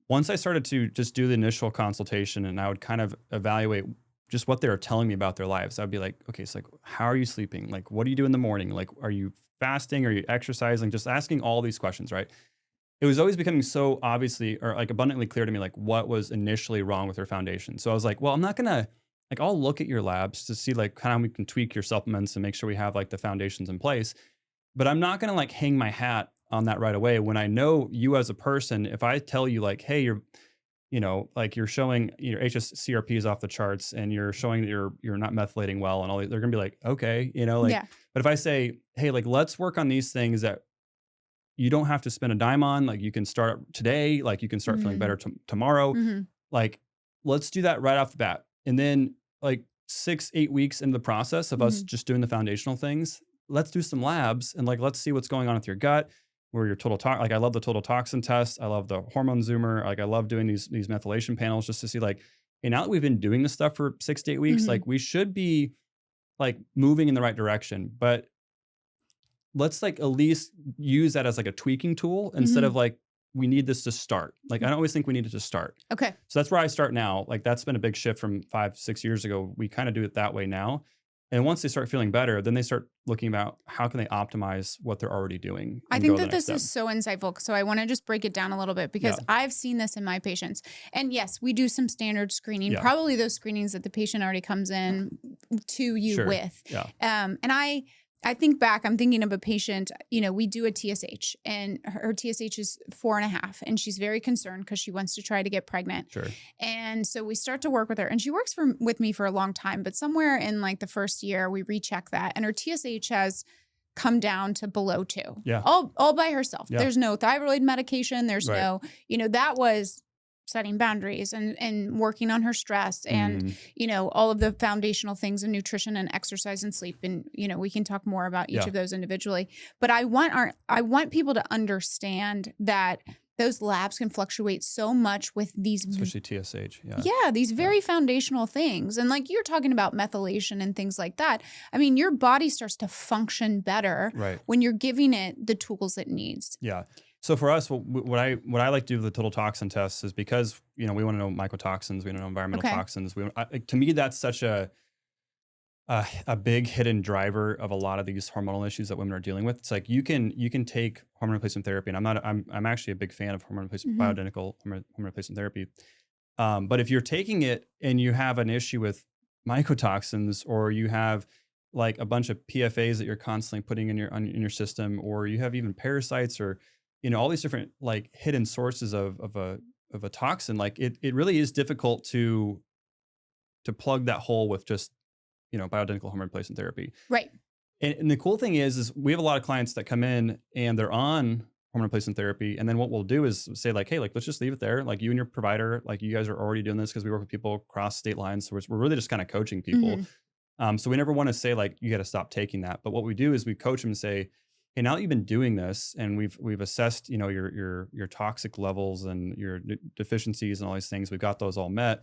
once I started to just do the initial consultation and I would kind of evaluate just what they were telling me about their lives, I'd be like, okay, so like, how are you sleeping? Like, what do you do in the morning? Like, are you fasting? Are you exercising? Just asking all these questions, right? It was always becoming so obviously or like abundantly clear to me, like what was initially wrong with their foundation. So I was like, well, I'm not going to like, I'll look at your labs to see like how we can tweak your supplements and make sure we have like the foundations in place. But I'm not going to like hang my hat on that right away when I know you as a person. If I tell you like, hey, like you're showing your HSCRP is off the charts and you're showing that you're not methylating well and all, they're gonna be like, okay, like, Yeah. but if I say, hey, like, let's work on these things that you don't have to spend a dime on, like you can start today, like you can start feeling Mhm. better tomorrow, Mhm. like, let's do that right off the bat. And then like 6, 8 weeks into the process of us Mhm. just doing the foundational things, let's do some labs and like, let's see what's going on with your gut, where your total tox, like I love the total toxin test. I love the hormone zoomer. Like I love doing these methylation panels just to see like, hey, now that we've been doing this stuff for 6 to 8 weeks, Mhm. like we should be like moving in the right direction. But let's like at least use that as like a tweaking tool instead of Mhm. like we need this to start. Like I don't always think we need it to start. Okay. So that's where I start now. Like that's been a big shift from 5, 6 years ago. We kind of do it that way now. And once they start feeling better, then they start looking about how can they optimize what they're already doing I and go think to the that next this step. is so insightful. So I want to just break it down a little bit because Yeah. I've seen this in my patients. And yes, we do some standard screening, Yeah. probably those screenings that the patient already comes in to you Sure. with. Yeah. And I think back, I'm thinking of a patient, we do a TSH and her TSH is 4.5 and she's very concerned because she wants to try to get pregnant. Sure. And so we start to work with her and she works with me for a long time, but somewhere in like the first year we recheck that and her TSH has come down to below 2, Yeah. all by herself. Yeah. There's no thyroid medication. There's Right. no, that was setting boundaries and working on her stress and, all of the foundational things in nutrition and exercise and sleep. And, we can talk more about each Yeah. of those individually, but I want people to understand that those labs can fluctuate so much with these, Especially TSH. Yeah. these very foundational things. And like you're talking about methylation and things like that. I mean, your body starts to function better Right. when you're giving it the tools it needs. Yeah. So for us, what I like to do with the total toxin tests is because we want to know mycotoxins, we want to know environmental Okay. toxins. To me, that's such a big hidden driver of a lot of these hormonal issues that women are dealing with. It's like you can take hormone replacement therapy, and I'm actually a big fan of hormone replacement, Mhm. bioidentical hormone replacement therapy. But if you're taking it and you have an issue with mycotoxins, or you have like a bunch of PFAs that you're constantly putting in your system, or you have even parasites, or all these different like hidden sources of a toxin, like it really is difficult to plug that hole with just bioidentical hormone replacement therapy. Right. And the cool thing is we have a lot of clients that come in and they're on hormone replacement therapy. And then what we'll do is say like, hey, like, let's just leave it there. Like you and your provider, like you guys are already doing this because we work with people across state lines. So we're really just kind of coaching people. So we never want to say like, you got to stop taking that. But what we do is we coach them and say, hey, now that you've been doing this and we've assessed, your toxic levels and your deficiencies and all these things, we've got those all met.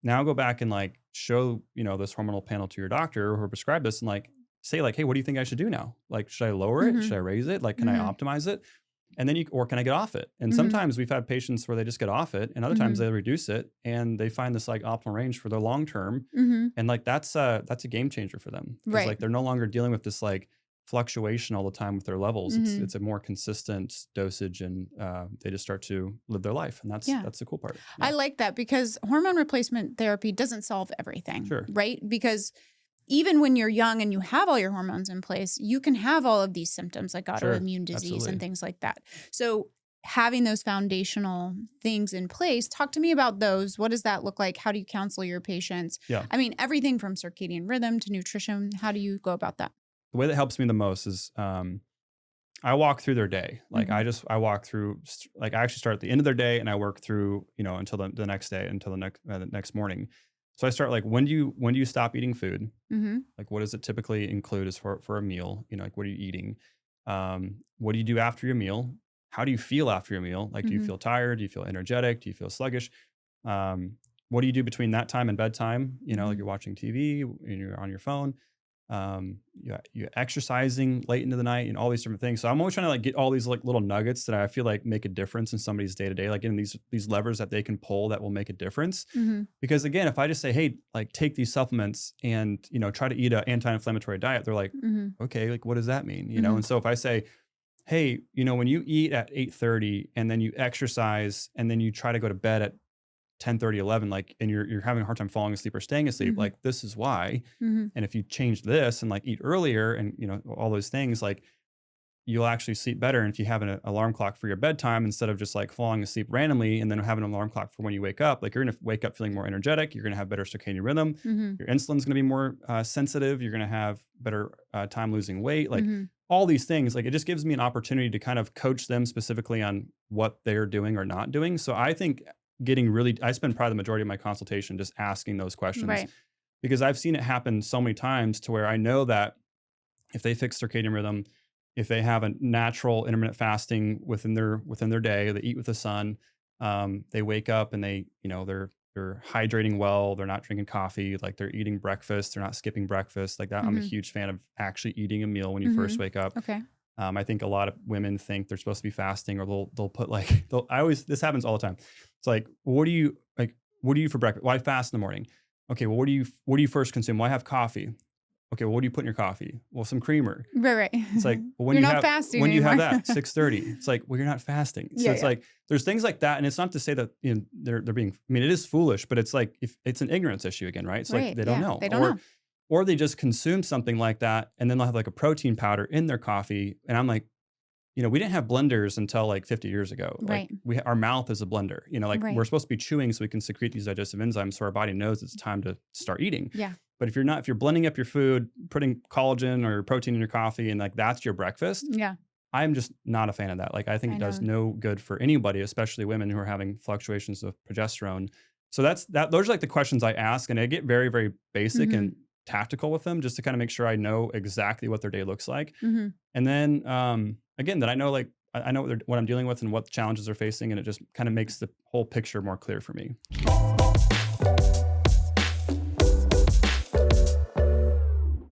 Now go back and like show, this hormonal panel to your doctor who prescribed this and like say like, hey, what do you think I should do now? Like, should I lower it? Should I raise it? Like, can I optimize it? And then or can I get off it? And sometimes we've had patients where they just get off it and other times they reduce it and they find this like optimal range for their long term. And like, that's a game changer for them. Right. Like they're no longer dealing with this like fluctuation all the time with their levels. It's a more consistent dosage and they just start to live their life. And that's the cool part. I like that because hormone replacement therapy doesn't solve everything. Sure. Right? Because even when you're young and you have all your hormones in place, you can have all of these symptoms like autoimmune disease and things like that. So having those foundational things in place, talk to me about those. What does that look like? How do you counsel your patients? Yeah. I mean, everything from circadian rhythm to nutrition. How do you go about that? The way that helps me the most is I walk through their day. Like I walk through, like I actually start at the end of their day and I work through, until the next day, until the next morning. So I start like, when do you stop eating food? Like, what does it typically include as for a meal? Like, what are you eating? What do you do after your meal? How do you feel after your meal? Like, do you feel tired? Do you feel energetic? Do you feel sluggish? What do you do between that time and bedtime? Like you're watching TV and you're on your phone. you exercising late into the night and all these different things. So I'm always trying to like get all these like little nuggets that I feel like make a difference in somebody's day to day, like getting these levers that they can pull that will make a difference. Because again, if I just say, hey, like take these supplements and, you know, try to eat an anti-inflammatory diet, they're like, okay, like what does that mean? You know? And so if I say, hey, you know, when you eat at 8:30 and then you exercise and then you try to go to bed at 10:30, 11, like, and you're having a hard time falling asleep or staying asleep, like this is why. And if you change this and like eat earlier and, you know, all those things, like you'll actually sleep better. And if you have an alarm clock for your bedtime, instead of just like falling asleep randomly and then having an alarm clock for when you wake up, like you're going to wake up feeling more energetic. You're going to have better circadian rhythm. Your insulin's going to be more sensitive. You're going to have better time losing weight. Like all these things, like it just gives me an opportunity to kind of coach them specifically on what they're doing or not doing. So I think I spend probably the majority of my consultation just asking those questions, because I've seen it happen so many times to where I know that if they fix circadian rhythm, if they have a natural intermittent fasting within their day, they eat with the sun, they wake up and they, you know, they're hydrating well, they're not drinking coffee, like they're eating breakfast, they're not skipping breakfast like that. I'm a huge fan of actually eating a meal when you first wake up. Okay. I think a lot of women think they're supposed to be fasting, or they'll put like, this happens all the time. It's like, what do you eat for breakfast? Well, I fast in the morning. Okay. Well, what do you first consume? Well, I have coffee. Okay. Well, what do you put in your coffee? Well, some creamer. Right. It's like, well, when you're you not have, fasting when anymore. you have that 6:30, it's like, well, you're not fasting. So it's like, there's things like that. And it's not to say that, you know, they're being, I mean, it is foolish, but it's like, if it's an ignorance issue again, right? It's like, they don't know. They don't know. Or they just consume something like that. And then they'll have like a protein powder in their coffee. And I'm like, you know, we didn't have blenders until like 50 years ago. Right. Like our mouth is a blender, you know, like we're supposed to be chewing so we can secrete these digestive enzymes. So our body knows it's time to start eating. Yeah. But if you're blending up your food, putting collagen or protein in your coffee and like, that's your breakfast. Yeah. I'm just not a fan of that. Like, I think it does no good for anybody, especially women who are having fluctuations of progesterone. So those are like the questions I ask, and I get very, very basic and tactical with them just to kind of make sure I know exactly what their day looks like. And then, again, that I know, like, I know what I'm dealing with and what challenges they're facing. And it just kind of makes the whole picture more clear for me.